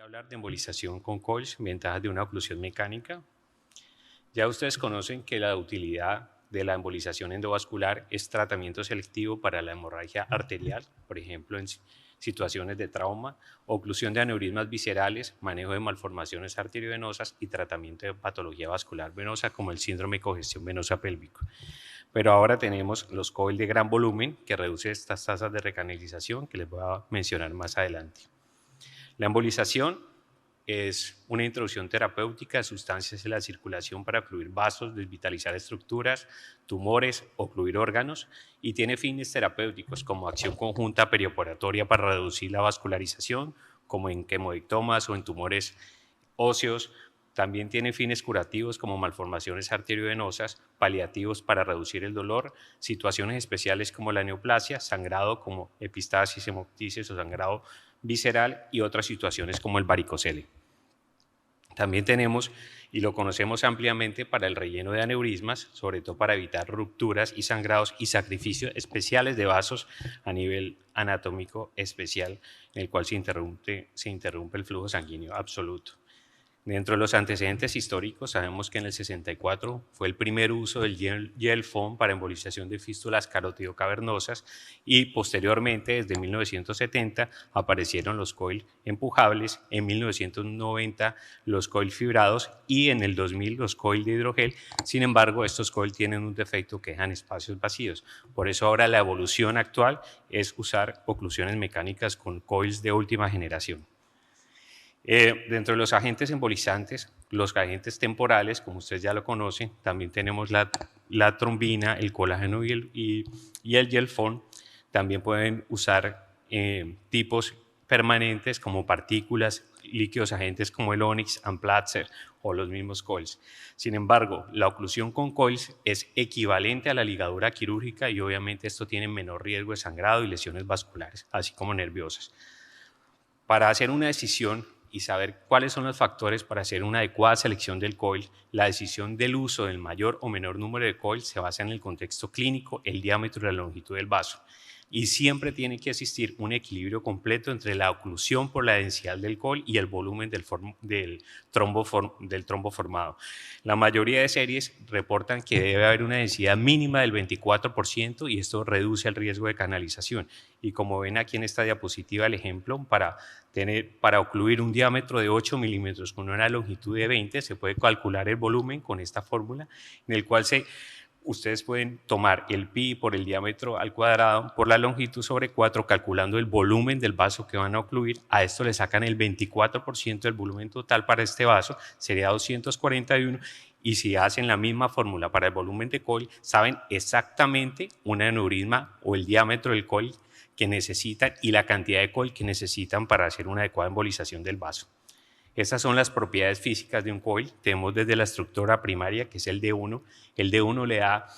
hablar de embolización con coils, ventajas de una oclusión mecánica. Ya ustedes conocen que la utilidad de la embolización endovascular es tratamiento selectivo para la hemorragia arterial, por ejemplo, en situaciones de trauma, oclusión de aneurismas viscerales, manejo de malformaciones arteriovenosas y tratamiento de patología vascular venosa como el síndrome de congestión venosa pélvico. Pero ahora tenemos los coils de gran volumen que reducen estas tasas de recanalización que les voy a mencionar más adelante. La embolización es una introducción terapéutica de sustancias en la circulación para ocluir vasos, desvitalizar estructuras, tumores, ocluir órganos y tiene fines terapéuticos como acción conjunta perioperatoria para reducir la vascularización, como en quemodectomas o en tumores óseos. También tiene fines curativos como malformaciones arteriovenosas, paliativos para reducir el dolor, situaciones especiales como la neoplasia, sangrado como epistasis, hemoptisis o sangrado visceral y otras situaciones como el varicocele. También tenemos, y lo conocemos ampliamente, para el relleno de aneurismas, sobre todo para evitar rupturas y sangrados y sacrificios especiales de vasos a nivel anatómico especial, en el cual se interrumpe el flujo sanguíneo absoluto. Dentro de los antecedentes históricos, sabemos que en el 64 fue el primer uso del gel foam para embolización de fístulas carotidocavernosas y posteriormente, desde 1970, aparecieron los coil empujables, en 1990 los coil fibrados y en el 2000 los coil de hidrogel. Sin embargo, estos coil tienen un defecto que dejan espacios vacíos. Por eso ahora la evolución actual es usar oclusiones mecánicas con coils de última generación. Dentro de los agentes embolizantes, los agentes temporales, como ustedes ya lo conocen, también tenemos la trombina, el colágeno y el gel foam. También pueden usar tipos permanentes como partículas, líquidos agentes como el Onyx, Amplatzer o los mismos coils. Sin embargo, la oclusión con coils es equivalente a la ligadura quirúrgica y obviamente esto tiene menor riesgo de sangrado y lesiones vasculares, así como nerviosas. Para hacer una decisión y saber cuáles son los factores para hacer una adecuada selección del coil, la decisión del uso del mayor o menor número de coils se basa en el contexto clínico, el diámetro y la longitud del vaso. Y siempre tiene que existir un equilibrio completo entre la oclusión por la densidad del coil y el volumen del trombo formado. La mayoría de series reportan que debe haber una densidad mínima del 24% y esto reduce el riesgo de canalización. Y como ven aquí en esta diapositiva el ejemplo, para ocluir un diámetro de 8 milímetros con una longitud de 20, se puede calcular el volumen con esta fórmula, en el cual ustedes pueden tomar el pi por el diámetro al cuadrado por la longitud sobre 4, calculando el volumen del vaso que van a ocluir. A esto le sacan el 24% del volumen total para este vaso, sería 241, y si hacen la misma fórmula para el volumen de coil, saben exactamente un aneurisma o el diámetro del coil que necesitan y la cantidad de coil que necesitan para hacer una adecuada embolización del vaso. Estas son las propiedades físicas de un coil. Tenemos desde la estructura primaria, que es el D1. El D1 le da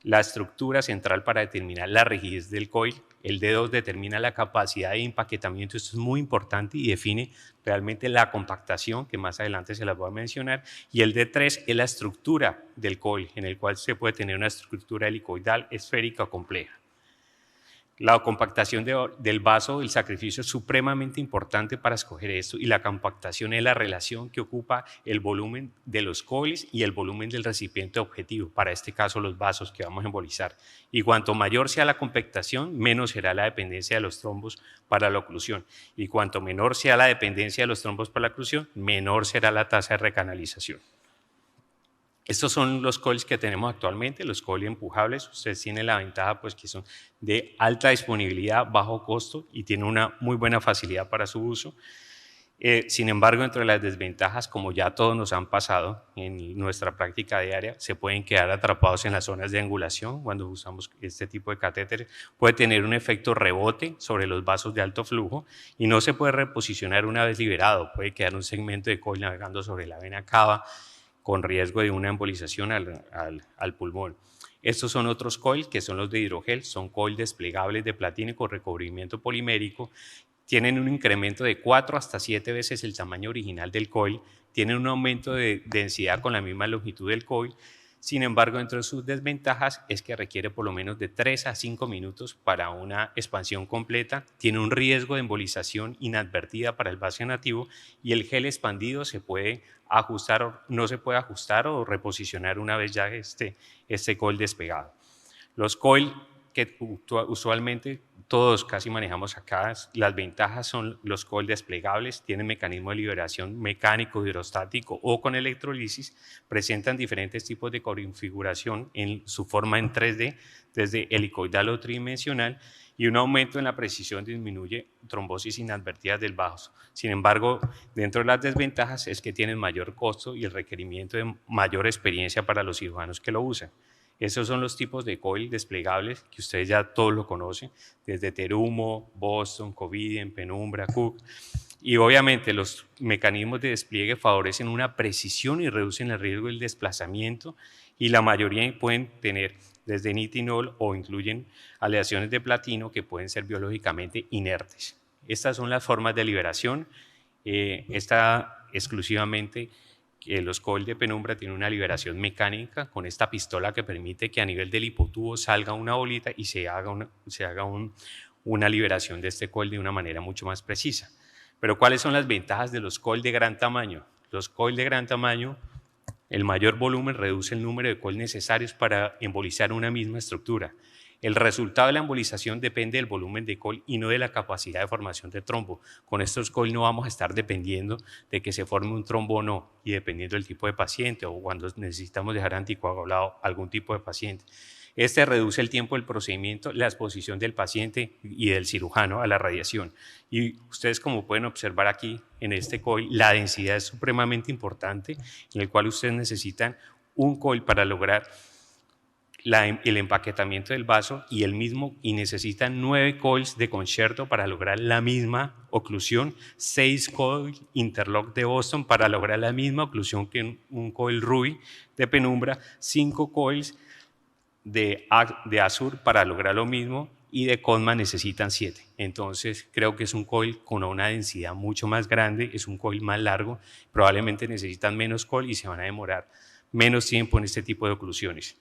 la estructura central para determinar la rigidez del coil. El D2 determina la capacidad de empaquetamiento. Esto es muy importante y define realmente la compactación, que más adelante se las voy a mencionar. Y el D3 es la estructura del coil, en el cual se puede tener una estructura helicoidal, esférica o compleja. La compactación del vaso, el sacrificio es supremamente importante para escoger esto, y la compactación es la relación que ocupa el volumen de los coils y el volumen del recipiente objetivo, para este caso los vasos que vamos a embolizar. Y cuanto mayor sea la compactación, menos será la dependencia de los trombos para la oclusión. Y cuanto menor sea la dependencia de los trombos para la oclusión, menor será la tasa de recanalización. Estos son los coils que tenemos actualmente, los coils empujables. Ustedes tienen la ventaja pues, que son de alta disponibilidad, bajo costo y tienen una muy buena facilidad para su uso. Sin embargo, entre las desventajas, como ya todos nos han pasado en nuestra práctica diaria, se pueden quedar atrapados en las zonas de angulación cuando usamos este tipo de catéteres. Puede tener un efecto rebote sobre los vasos de alto flujo y no se puede reposicionar una vez liberado. Puede quedar un segmento de coil navegando sobre la vena cava, con riesgo de una embolización al pulmón. Estos son otros coil que son los de hidrogel, son coil desplegables de platino con recubrimiento polimérico, tienen un incremento de 4 hasta 7 veces el tamaño original del coil, tienen un aumento de densidad con la misma longitud del coil, Sin embargo, entre sus desventajas es que requiere por lo menos de 3 a 5 minutos para una expansión completa, tiene un riesgo de embolización inadvertida para el vaso nativo y el gel expandido se puede ajustar, no se puede ajustar o reposicionar una vez ya este coil despegado. Los coil que usualmente todos casi manejamos acá, las ventajas son los coil desplegables, tienen mecanismo de liberación mecánico, hidrostático o con electrolisis, presentan diferentes tipos de configuración en su forma en 3D, desde helicoidal o tridimensional, y un aumento en la precisión disminuye trombosis inadvertidas del vaso. Sin embargo, dentro de las desventajas es que tienen mayor costo y el requerimiento de mayor experiencia para los cirujanos que lo usan. Esos son los tipos de coil desplegables que ustedes ya todos lo conocen, desde Terumo, Boston, Covidien, Penumbra, Cook. Y obviamente los mecanismos de despliegue favorecen una precisión y reducen el riesgo del desplazamiento, y la mayoría pueden tener desde nitinol o incluyen aleaciones de platino que pueden ser biológicamente inertes. Estas son las formas de liberación. Está exclusivamente los coil de Penumbra tienen una liberación mecánica con esta pistola que permite que a nivel del hipotubo salga una bolita y se haga una liberación de este coil de una manera mucho más precisa. Pero ¿cuáles son las ventajas de los coil de gran tamaño? Los coil de gran tamaño, el mayor volumen reduce el número de coil necesarios para embolizar una misma estructura. El resultado de la embolización depende del volumen de coil y no de la capacidad de formación de trombo. Con estos coil no vamos a estar dependiendo de que se forme un trombo o no, y dependiendo del tipo de paciente o cuando necesitamos dejar anticoagulado algún tipo de paciente. Este reduce el tiempo del procedimiento, la exposición del paciente y del cirujano a la radiación. Y ustedes, como pueden observar aquí en este coil, la densidad es supremamente importante, en el cual ustedes necesitan un coil para lograr el empaquetamiento del vaso y necesitan 9 coils de concierto para lograr la misma oclusión, 6 coils interlock de Boston para lograr la misma oclusión que un coil Ruby de Penumbra, 5 coils de Azur para lograr lo mismo, y de Codman necesitan 7. Entonces creo que es un coil con una densidad mucho más grande, es un coil más largo, probablemente necesitan menos coil y se van a demorar menos tiempo en este tipo de oclusiones.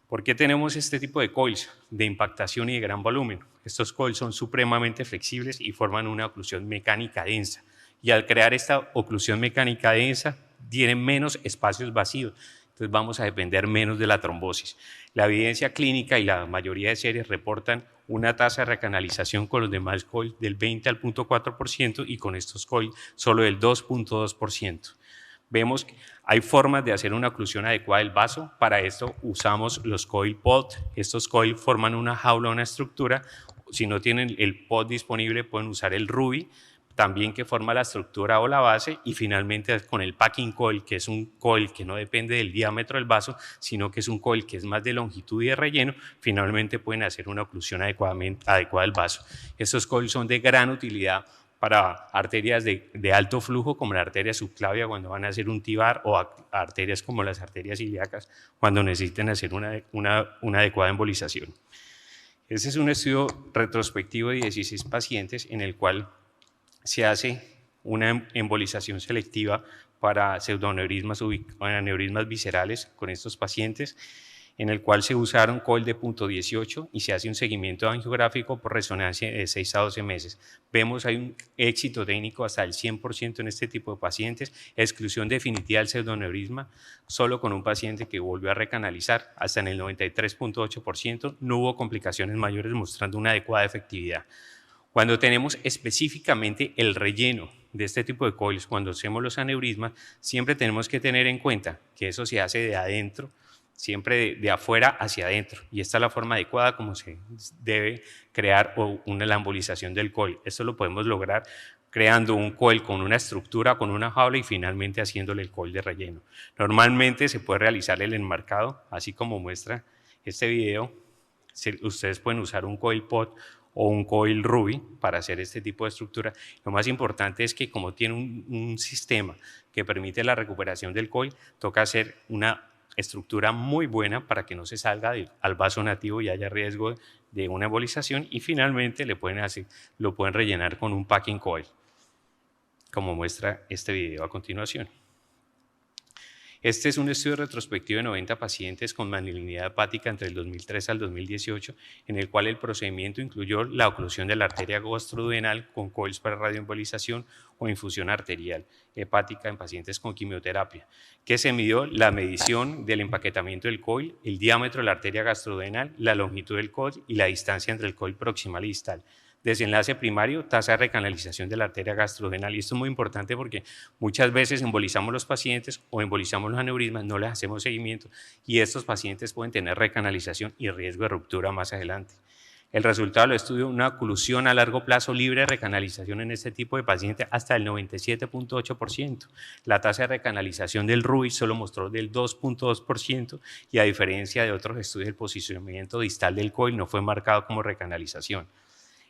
¿Por qué tenemos este tipo de coils de impactación y de gran volumen? Estos coils son supremamente flexibles y forman una oclusión mecánica densa. Y al crear esta oclusión mecánica densa, tienen menos espacios vacíos. Entonces vamos a depender menos de la trombosis. La evidencia clínica y la mayoría de series reportan una tasa de recanalización con los demás coils del 20 al 0.4% y con estos coils solo del 2.2%. Vemos que hay formas de hacer una oclusión adecuada del vaso. Para esto usamos los coil pod. Estos coil forman una jaula o una estructura. Si no tienen el pod disponible, pueden usar el Ruby, también, que forma la estructura o la base, y finalmente con el packing coil, que es un coil que no depende del diámetro del vaso, sino que es un coil que es más de longitud y de relleno, finalmente pueden hacer una oclusión adecuada del vaso. Estos coils son de gran utilidad para arterias de alto flujo, como la arteria subclavia cuando van a hacer un TIVAR, o arterias como las arterias ilíacas cuando necesiten hacer una adecuada embolización. Este es un estudio retrospectivo de 16 pacientes en el cual se hace una embolización selectiva para pseudoneurismas o aneurismas viscerales con estos pacientes, en el cual se usaron coil de 0.18 y se hace un seguimiento angiográfico por resonancia de 6 a 12 meses. Vemos hay un éxito técnico hasta el 100% en este tipo de pacientes, exclusión definitiva del pseudoneurisma solo con un paciente que volvió a recanalizar, hasta en el 93.8%, no hubo complicaciones mayores, mostrando una adecuada efectividad. Cuando tenemos específicamente el relleno de este tipo de coils, cuando hacemos los aneurismas, siempre tenemos que tener en cuenta que eso se hace de adentro, siempre de afuera hacia adentro, y esta es la forma adecuada como se debe crear la embolización del coil. Esto lo podemos lograr creando un coil con una estructura, con una jaula, y finalmente haciéndole el coil de relleno. Normalmente se puede realizar el enmarcado, así como muestra este video. Ustedes pueden usar un coil pod o un coil Ruby para hacer este tipo de estructura. Lo más importante es que, como tiene un sistema que permite la recuperación del coil, toca hacer una estructura muy buena para que no se salga al vaso nativo y haya riesgo de una embolización, y finalmente lo pueden rellenar con un packing coil, como muestra este video a continuación. Este es un estudio retrospectivo de 90 pacientes con malignidad hepática entre el 2003 al 2018, en el cual el procedimiento incluyó la oclusión de la arteria gastroduodenal con coils para radioembolización o infusión arterial hepática en pacientes con quimioterapia, que se midió la medición del empaquetamiento del coil, el diámetro de la arteria gastroduodenal, la longitud del coil y la distancia entre el coil proximal y distal. Desenlace primario, tasa de recanalización de la arteria gastroduodenal. Y esto es muy importante porque muchas veces embolizamos los pacientes o embolizamos los aneurismas, no les hacemos seguimiento y estos pacientes pueden tener recanalización y riesgo de ruptura más adelante. El resultado del estudio, una oclusión a largo plazo libre de recanalización en este tipo de pacientes hasta el 97.8%. La tasa de recanalización del RUI solo mostró del 2.2% y a diferencia de otros estudios, el posicionamiento distal del coil no fue marcado como recanalización.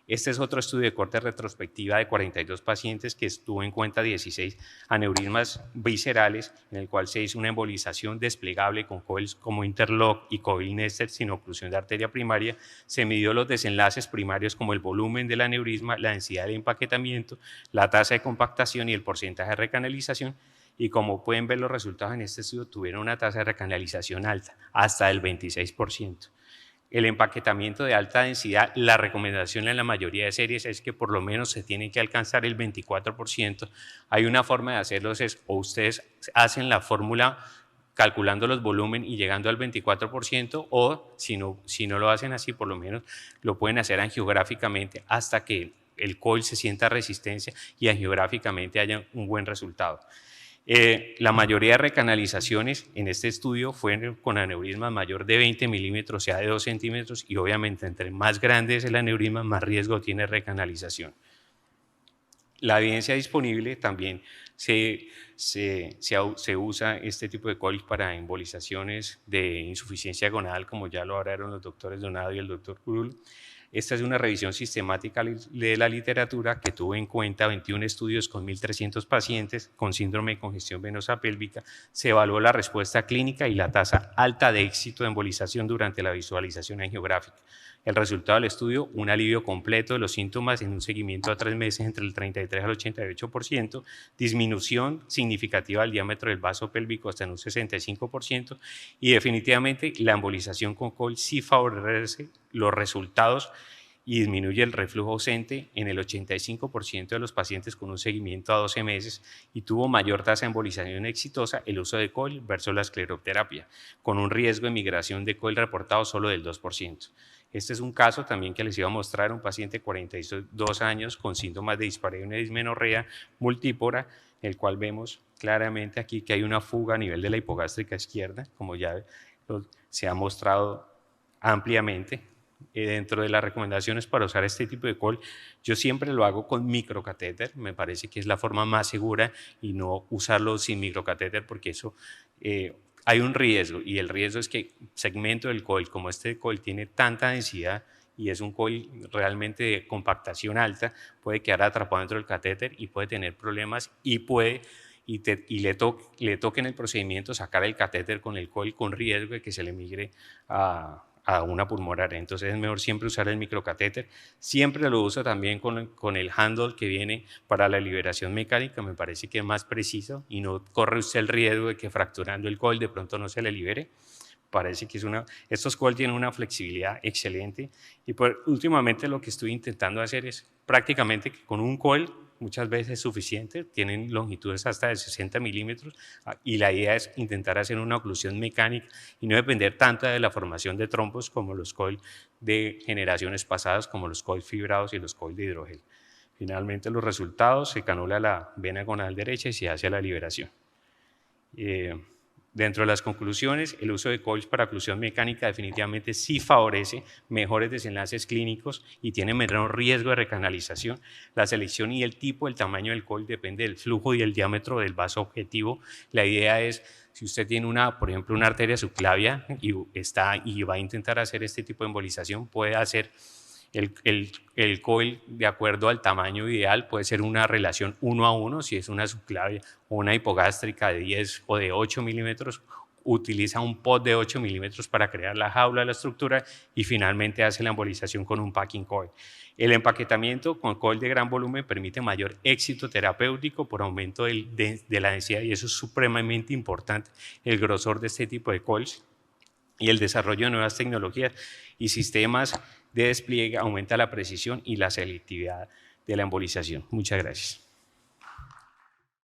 Este es otro estudio de corte retrospectiva de 42 pacientes que tuvo en cuenta 16 aneurismas viscerales, en el cual se hizo una embolización desplegable con coils como interlock y coil nested sin oclusión de arteria primaria. Se midió los desenlaces primarios como el volumen del aneurisma, la densidad del empaquetamiento, la tasa de compactación y el porcentaje de recanalización. Y como pueden ver, los resultados en este estudio tuvieron una tasa de recanalización alta, hasta el 26%. El empaquetamiento de alta densidad, la recomendación en la mayoría de series es que por lo menos se tiene que alcanzar el 24%. Hay una forma de hacerlo, es o ustedes hacen la fórmula calculando los volúmenes y llegando al 24%, o si no lo hacen así, por lo menos lo pueden hacer angiográficamente hasta que el coil se sienta resistencia y angiográficamente haya un buen resultado. La mayoría de recanalizaciones en este estudio fueron con aneurisma mayor de 20 milímetros, o sea, de 2 centímetros, y obviamente entre más grande es el aneurisma, más riesgo tiene recanalización. La evidencia disponible también se usa este tipo de coils para embolizaciones de insuficiencia gonadal, como ya lo hablaron los doctores Donado y el doctor Curul. Esta es una revisión sistemática de la literatura que tuvo en cuenta 21 estudios con 1.300 pacientes con síndrome de congestión venosa pélvica. Se evaluó la respuesta clínica y la tasa alta de éxito de embolización durante la visualización angiográfica. El resultado del estudio, un alivio completo de los síntomas en un seguimiento a 3 meses entre el 33 al 88%, disminución significativa del diámetro del vaso pélvico hasta en un 65%, y definitivamente la embolización con coil sí favorece los resultados y disminuye el reflujo ausente en el 85% de los pacientes con un seguimiento a 12 meses, y tuvo mayor tasa de embolización exitosa el uso de coil versus la escleroterapia, con un riesgo de migración de coil reportado solo del 2%. Este es un caso también que les iba a mostrar, un paciente de 42 años con síntomas de dispareunia y una dismenorrea multípora, el cual vemos claramente aquí que hay una fuga a nivel de la hipogástrica izquierda, como ya se ha mostrado ampliamente. Dentro de las recomendaciones para usar este tipo de coil, yo siempre lo hago con microcatéter, me parece que es la forma más segura, y no usarlo sin microcatéter porque eso hay un riesgo, y el riesgo es que segmento del coil, como este coil tiene tanta densidad y es un coil realmente de compactación alta, puede quedar atrapado dentro del catéter y puede tener problemas y le toque en el procedimiento sacar el catéter con el coil con riesgo de que se le migre a una pulmonar. Entonces es mejor siempre usar el microcatéter. Siempre lo uso también con el handle que viene para la liberación mecánica, me parece que es más preciso y no corre usted el riesgo de que fracturando el coil de pronto no se le libere. Parece que estos coils tienen una flexibilidad excelente, y últimamente lo que estoy intentando hacer es prácticamente que con un coil muchas veces es suficiente, tienen longitudes hasta de 60 milímetros, y la idea es intentar hacer una oclusión mecánica y no depender tanto de la formación de trombos como los coil de generaciones pasadas, como los coil fibrados y los coil de hidrogel. Finalmente los resultados, se canula la vena gonadal derecha y se hace la liberación. Dentro de las conclusiones, el uso de coils para oclusión mecánica definitivamente sí favorece mejores desenlaces clínicos y tiene menor riesgo de recanalización. La selección y el tipo, el tamaño del coil depende del flujo y el diámetro del vaso objetivo. La idea es, si usted tiene por ejemplo, una arteria subclavia y va a intentar hacer este tipo de embolización, puede hacer el coil de acuerdo al tamaño ideal, puede ser una relación 1 a 1 si es una subclavia, o una hipogástrica de 10 o de 8 milímetros, utiliza un pod de 8 milímetros para crear la jaula de la estructura y finalmente hace la embolización con un packing coil. El empaquetamiento con coil de gran volumen permite mayor éxito terapéutico por aumento de la densidad, y eso es supremamente importante, el grosor de este tipo de coils. Y el desarrollo de nuevas tecnologías y sistemas de despliegue aumenta la precisión y la selectividad de la embolización. Muchas gracias.